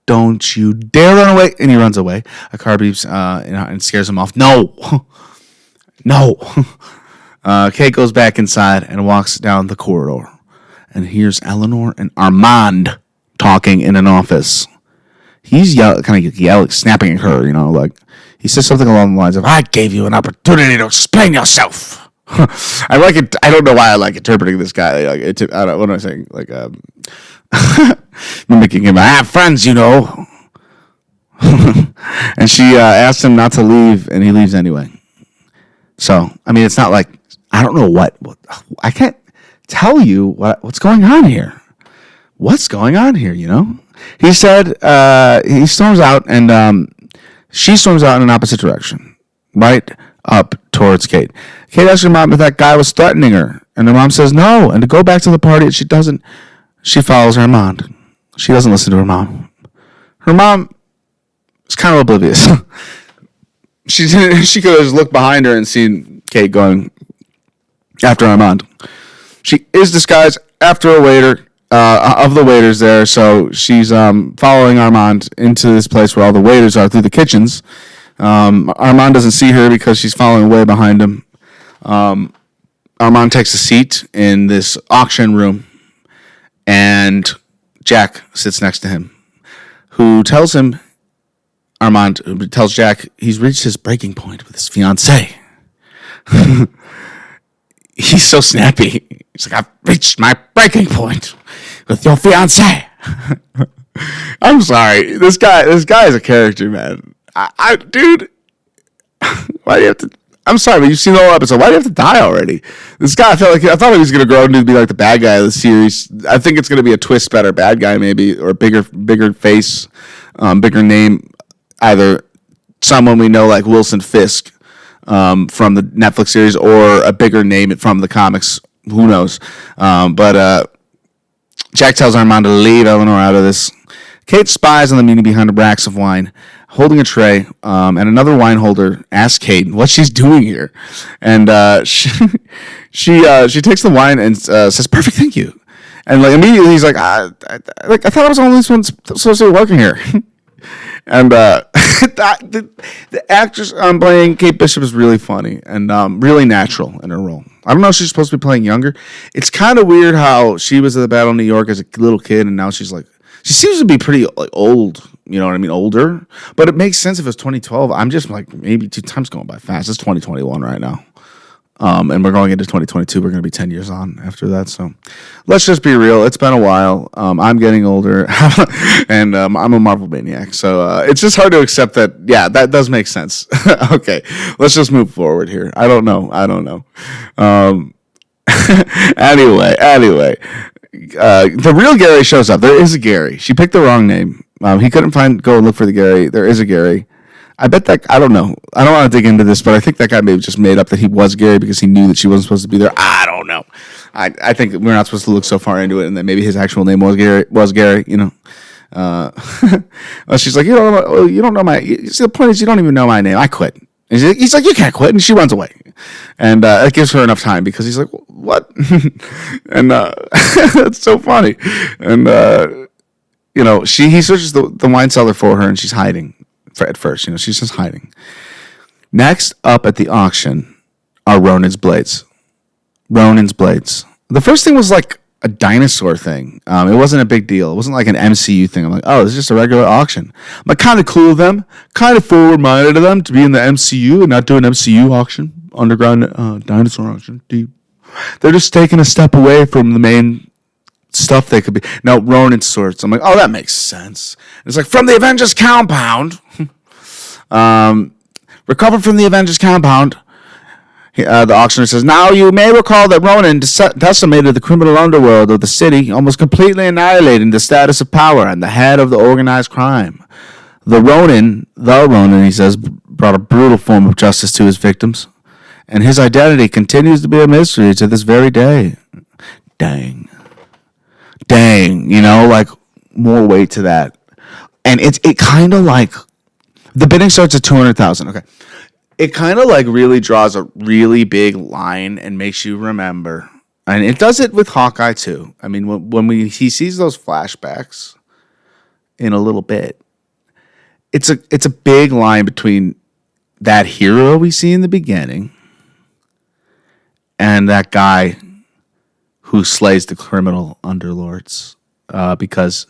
Don't you dare run away. And he runs away. A car beeps and scares him off. No. No. Kate goes back inside and walks down the corridor and hears Eleanor and Armand talking in an office. He's kind of yelling, snapping at her, like he says something along the lines of, I gave you an opportunity to explain yourself. I like it. I don't know why I like interpreting this guy. What am I saying? Mimicking him. I have friends, And she asked him not to leave, and he leaves anyway. So, it's not like, I don't know what I can't tell you what's going on here. What's going on here, He said he storms out, and she storms out in an opposite direction, right up towards Kate. Kate asks her mom if that guy was threatening her, and her mom says no, and to go back to the party, and she doesn't. She follows her mom. She doesn't listen to her mom. Her mom is kind of oblivious. She could have just looked behind her and seen Kate going after Armand. She is disguised after a waiter of the waiters there, so she's following Armand into this place where all the waiters are through the kitchens. Armand doesn't see her because she's following way behind him. Armand takes a seat in this auction room, and Jack sits next to him, who tells Jack he's reached his breaking point with his fiancée. He's so snappy. He's like, I've reached my breaking point with your fiancée. I'm sorry. This guy is a character, man. Dude, why do you have to? I'm sorry, but you've seen the whole episode. Why do you have to die already? This guy, I thought he was going to grow into be like the bad guy of the series. I think it's going to be a twist better bad guy, maybe, or a bigger face, bigger name, either someone we know like Wilson Fisk from the Netflix series, or a bigger name from the comics. Who knows? But Jack tells Armand to leave Eleanor out of this. Kate spies on the meeting behind racks of wine, holding a tray, and another wine holder asks Kate what she's doing here. And she takes the wine and says, perfect, thank you. And immediately he's like, I thought I was the only one supposed to be working here. And the actress playing Kate Bishop is really funny and really natural in her role. I don't know if she's supposed to be playing younger. It's kind of weird how she was at the Battle of New York as a little kid, and now she's she seems to be pretty old, older. But it makes sense if it's 2012. I'm just maybe time's going by fast. It's 2021 right now. And we're going into 2022. We're going to be 10 years on after that. So let's just be real. It's been a while. I'm getting older, and I'm a Marvel maniac. So it's just hard to accept that. Yeah, that does make sense. Okay, let's just move forward here. I don't know. Anyway. The real Gary shows up. There is a Gary. She picked the wrong name. He couldn't go and look for the Gary. There is a Gary. I bet I don't know. I don't want to dig into this, but I think that guy maybe just made up that he was Gary because he knew that she wasn't supposed to be there. I don't know. I think we're not supposed to look so far into it, and that maybe his actual name was Gary. Well, she's like, you don't know my. See, the point is, you don't even know my name. I quit. And he's like, you can't quit, and she runs away, and it gives her enough time because he's like, what? And it's so funny, and he searches the wine cellar for her, and she's hiding. At first, she's just hiding. Next up at the auction are Ronin's blades. The first thing was like a dinosaur thing. It wasn't a big deal. It wasn't like an MCU thing. I'm like, oh, this is just a regular auction. I'm kind of cool of them, kind of forward-minded of them to be in the MCU and not do an MCU auction, underground dinosaur auction. Deep. They're just taking a step away from the main stuff they could be. No, Ronin swords. I'm like, oh, that makes sense. It's like, from the Avengers compound. Recovered from the Avengers compound. The auctioneer says, "Now you may recall that Ronan decimated the criminal underworld of the city, almost completely annihilating the status of power and the head of the organized crime. The Ronin, he says, brought a brutal form of justice to his victims, and his identity continues to be a mystery to this very day." Dang. Like more weight to that. And it kind of like, the bidding starts at 200,000. Okay. It kind of like really draws a really big line and makes you remember. And it does it with Hawkeye too. I mean, when he sees those flashbacks in a little bit, it's a big line between that hero we see in the beginning and that guy who slays the criminal underlords. Because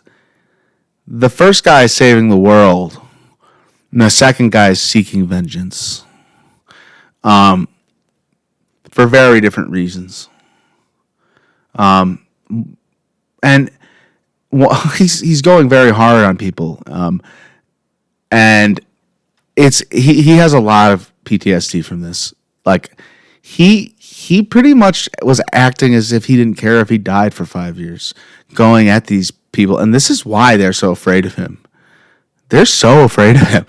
the first guy is saving the world, and the second guy is seeking vengeance. For very different reasons. And he's going very hard on people. And he has a lot of PTSD from this. Like he pretty much was acting as if he didn't care if he died for 5 years, going at these people, and this is why they're so afraid of him. They're so afraid of him.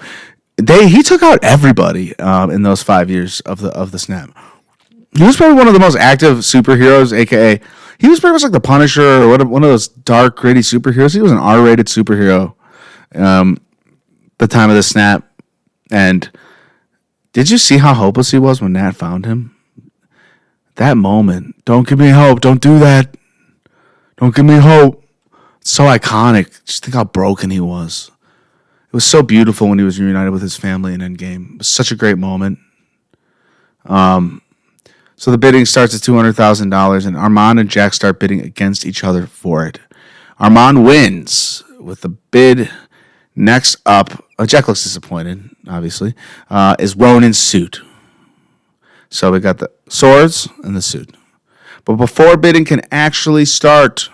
He took out everybody in those 5 years of the snap. He was probably one of the most active superheroes, aka he was pretty much like the Punisher or one of those dark, gritty superheroes. He was an R-rated superhero the time of the snap. And did you see how hopeless he was when Nat found him? That moment, "Don't give me hope, don't do that. Don't give me hope." It's so iconic. Just think how broken he was. It was so beautiful when he was reunited with his family in Endgame. It was such a great moment. So the bidding starts at $200,000, and Armand and Jack start bidding against each other for it. Armand wins with the bid. Next up, Jack looks disappointed, obviously, is Ronan's suit. So we got the swords and the suit. But before bidding can actually start,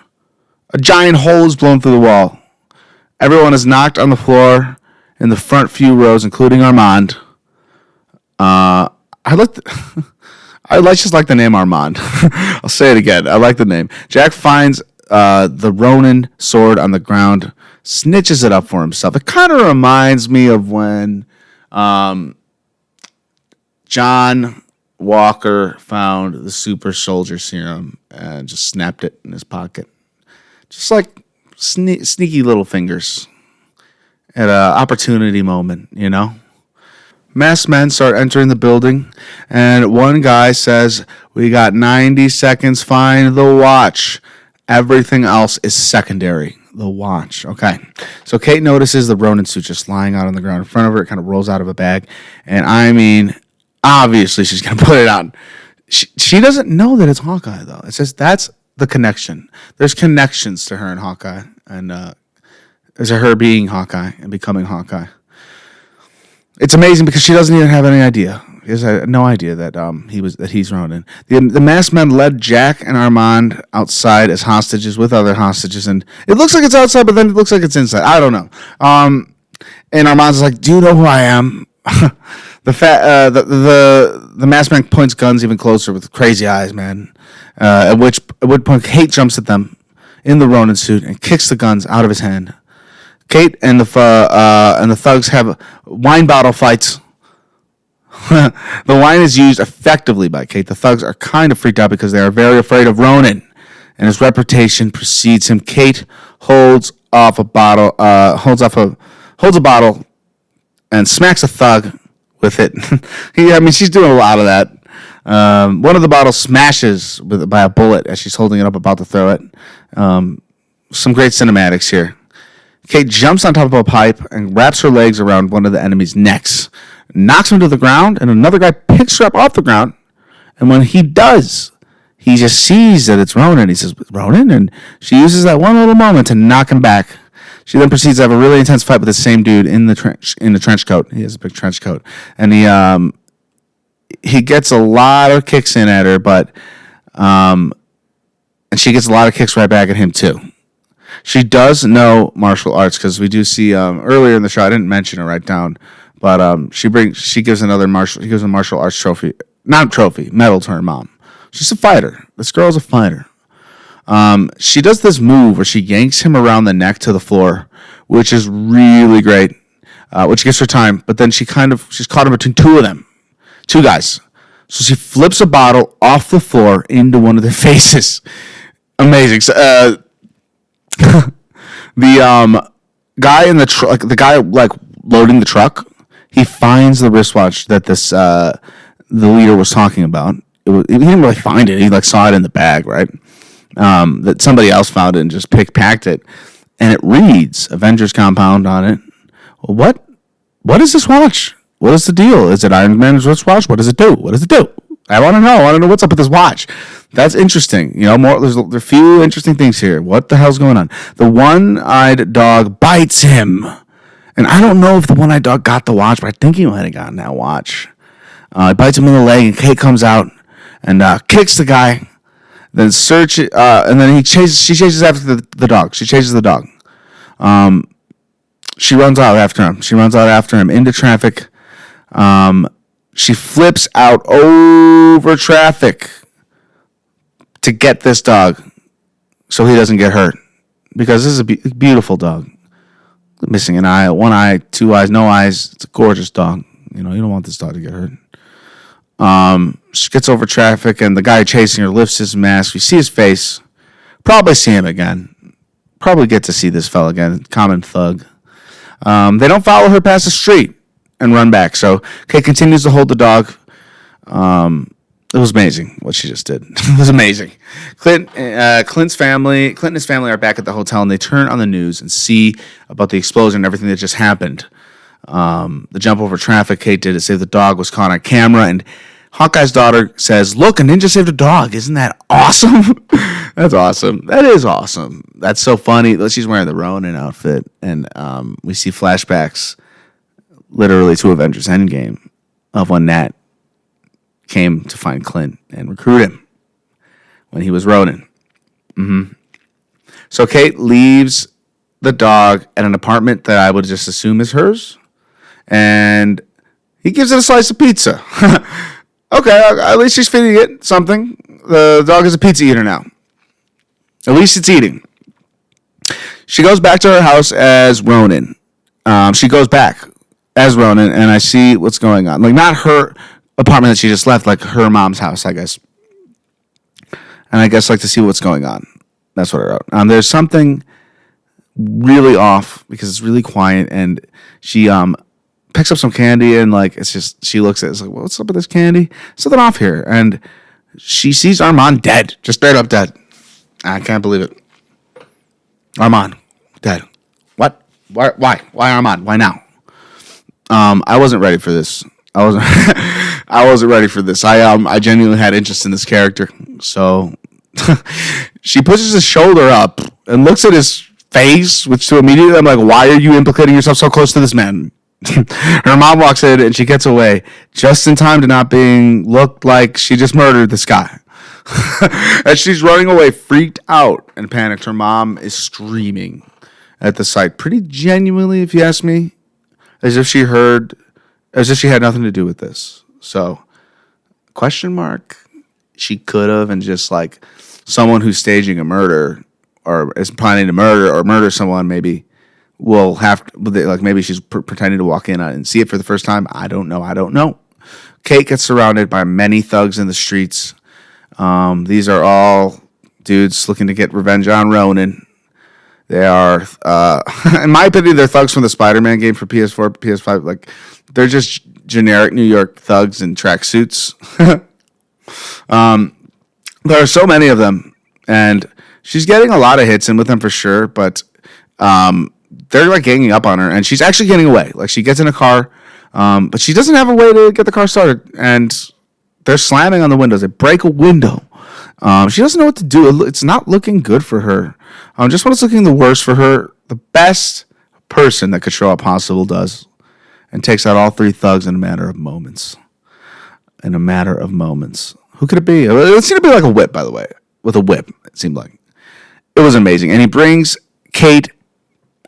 a giant hole is blown through the wall. Everyone is knocked on the floor in the front few rows, including Armand. I just like the name Armand. I'll say it again. I like the name. Jack finds the Ronin sword on the ground, snitches it up for himself. It kind of reminds me of when John Walker found the super soldier serum and just snapped it in his pocket. Just like sneaky little fingers at an opportunity moment, Masked men start entering the building, and one guy says, "We got 90 seconds, find the watch. Everything else is secondary." The watch. Okay. So Kate notices the Ronin suit just lying out on the ground in front of her. It kind of rolls out of a bag. And I mean, obviously she's going to put it on. She doesn't know that it's Hawkeye, though. It's just that's the connection. There's connections to her and Hawkeye. And there's her being Hawkeye and becoming Hawkeye. It's amazing because she doesn't even have any idea. She has no idea that he's Ronin. The masked men led Jack and Armand outside as hostages with other hostages, and it looks like it's outside, but then it looks like it's inside. I don't know. And Armand's like, "Do you know who I am?" The masked man points guns even closer with crazy eyes, man. At which point Kate jumps at them in the Ronin suit and kicks the guns out of his hand. Kate and the thugs have wine bottle fights. The wine is used effectively by Kate. The thugs are kind of freaked out because they are very afraid of Ronin, and his reputation precedes him. Kate holds a bottle, and smacks a thug with it. She's doing a lot of that. One of the bottles smashes by a bullet as she's holding it up, about to throw it. Some great cinematics here. Kate jumps on top of a pipe and wraps her legs around one of the enemy's necks, knocks him to the ground, and another guy picks her up off the ground. And when he does, he just sees that it's Ronin. He says, "Ronin?" And she uses that one little moment to knock him back. She then proceeds to have a really intense fight with the same dude in the trench coat. He has a big trench coat. And he gets a lot of kicks in at her, but and she gets a lot of kicks right back at him too. She does know martial arts because we do see earlier in the show. I didn't mention it right down, but she gives a martial arts trophy Not trophy, medal to her mom. She's a fighter. This girl is a fighter. She does this move where she yanks him around the neck to the floor, which is really great, which gives her time. But then she's caught in between two of them, two guys. So she flips a bottle off the floor into one of their faces. Amazing. So, the guy in the truck, the guy like loading the truck, he finds the wristwatch that the leader was talking about. He didn't really find it. He like saw it in the bag, right? That somebody else found it and just packed it, and it reads Avengers Compound on it. Well, what is this watch? What is the deal? Is it Iron Man's wristwatch? What does it do? What does it do? I want to know. I want to know what's up with this watch. That's interesting. There's a few interesting things here. What the hell's going on? The one-eyed dog bites him, and I don't know if the one-eyed dog got the watch, but I think he might have gotten that watch. He bites him in the leg, and Kate comes out and kicks the guy. Then and then she chases after the dog. She chases the dog. She runs out after him into traffic. She flips out over traffic to get this dog so he doesn't get hurt. Because this is a beautiful dog. Missing an eye, one eye, two eyes, no eyes. It's a gorgeous dog. You don't want this dog to get hurt. She gets over traffic, and the guy chasing her lifts his mask. We see his face. Probably see him again. Probably get to see this fella again. Common thug. They don't follow her past the street and run back. So Kate continues to hold the dog. It was amazing what she just did. It was amazing. Clint and his family are back at the hotel, and they turn on the news and see about the explosion and everything that just happened. The jump over traffic Kate did to save the dog was caught on camera, and Hawkeye's daughter says, "Look, a ninja saved a dog. Isn't that awesome?" That's awesome. That is awesome. That's so funny. She's wearing the Ronin outfit, and we see flashbacks literally to Avengers Endgame of when Nat came to find Clint and recruit him when he was Ronin. So Kate leaves the dog at an apartment that I would just assume is hers, and he gives it a slice of pizza. Okay, at least she's feeding it something. The dog is a pizza eater now. At least it's eating. She goes back to her house as Ronin. She goes back as Ronin, and I see what's going on. Like, not her apartment that she just left, like her mom's house, I guess. And I guess like to see what's going on. That's what I wrote. There's something really off because it's really quiet, and she picks up some candy, and like it's just she looks at it, it's like, what's up with this candy? Something off here, and she sees Armand dead, just straight up dead. I can't believe it. Armand dead. What? Why? Why Armand? Why now? I wasn't ready for this. I wasn't ready for this. I genuinely had interest in this character, so she pushes his shoulder up and looks at his face, which to immediately I'm like, why are you implicating yourself so close to this man? Her mom walks in and she gets away just in time to not being looked like she just murdered this guy. As she's running away, freaked out and panicked, her mom is screaming at the sight, pretty genuinely, if you ask me, as if she had nothing to do with this. So, question mark, she could have, and just like someone who's staging a murder or is planning to murder someone, maybe will have to, like maybe she's pretending to walk in and see it for the first time. I don't know. Kate gets surrounded by many thugs in the streets. These are all dudes looking to get revenge on Ronin. They are, in my opinion, they're thugs from the Spider-Man game for PS4, PS5. Like, they're just generic New York thugs in tracksuits. There are so many of them, and she's getting a lot of hits in with them for sure, but they're like ganging up on her, and she's actually getting away. Like, she gets in a car, but she doesn't have a way to get the car started, and they're slamming on the windows. They break a window. She doesn't know what to do. It's not looking good for her. Just when it's looking the worst for her, the best person that could show up possible does, and takes out all three thugs in a matter of moments. Who could it be? It seemed to be like a whip, by the way. With a whip, it seemed like. It was amazing. And he brings Kate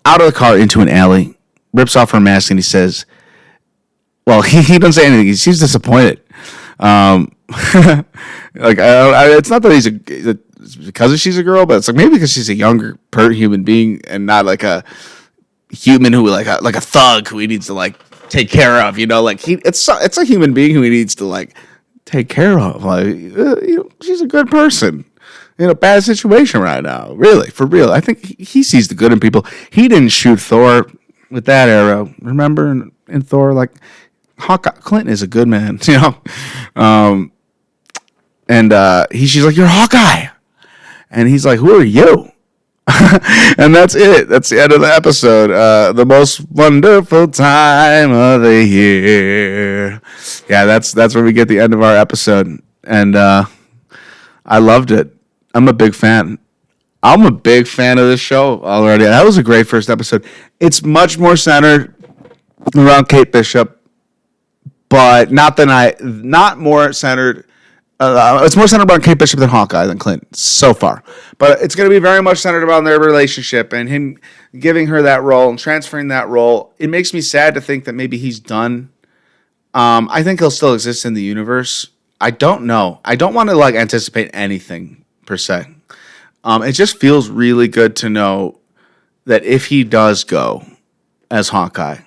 out of the car into an alley, rips off her mask, and he says, well, he doesn't say anything. He seems disappointed. It's not that it's because she's a girl, but it's like maybe because she's a younger human being and not like a human who like a thug who he needs to like take care of. Like it's a human being who he needs to like take care of. Like she's a good person. In a bad situation right now, really, for real. I think he sees the good in people. He didn't shoot Thor with that arrow. Remember in Thor, like Hawkeye, Clint is a good man, she's like, you're Hawkeye, and he's like, who are you? And that's it. That's the end of the episode. The most wonderful time of the year. Yeah, that's where we get the end of our episode, and I loved it. I'm a big fan. I'm a big fan of this show already. That was a great first episode. It's much more centered around Kate Bishop, but not more centered. It's more centered around Kate Bishop than Hawkeye than Clint so far. But it's going to be very much centered around their relationship and him giving her that role and transferring that role. It makes me sad to think that maybe he's done. I think he'll still exist in the universe. I don't know. I don't want to like anticipate anything per se. It just feels really good to know that if he does go as Hawkeye,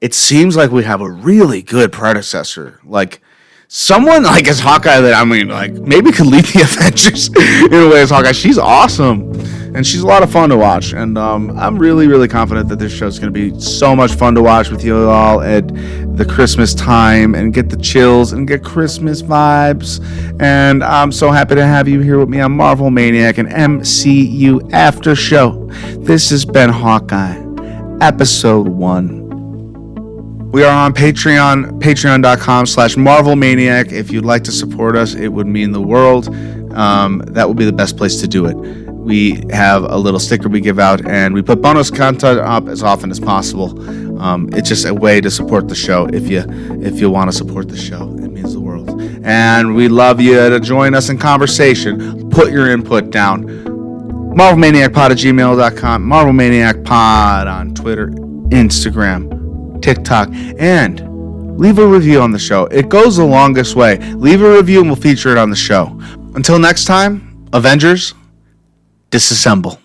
it seems like we have a really good predecessor. Like someone like as Hawkeye that, I mean, like maybe could lead the Avengers in a way as Hawkeye. She's awesome. And she's a lot of fun to watch. And I'm really, really confident that this show is going to be so much fun to watch with you all at the Christmas time and get the chills and get Christmas vibes. And I'm so happy to have you here with me on Marvel Maniac and MCU After Show. This has been Hawkeye, Episode 1. We are on Patreon, patreon.com/Marvel Maniac. If you'd like to support us, it would mean the world. That would be the best place to do it. We have a little sticker we give out, and we put bonus content up as often as possible. It's just a way to support the show. If you want to support the show, it means the world. And we love you to join us in conversation. Put your input down. MarvelManiacPod@gmail.com. MarvelManiacPod on Twitter, Instagram, TikTok, and leave a review on the show. It goes the longest way. Leave a review and we'll feature it on the show. Until next time, Avengers, disassemble.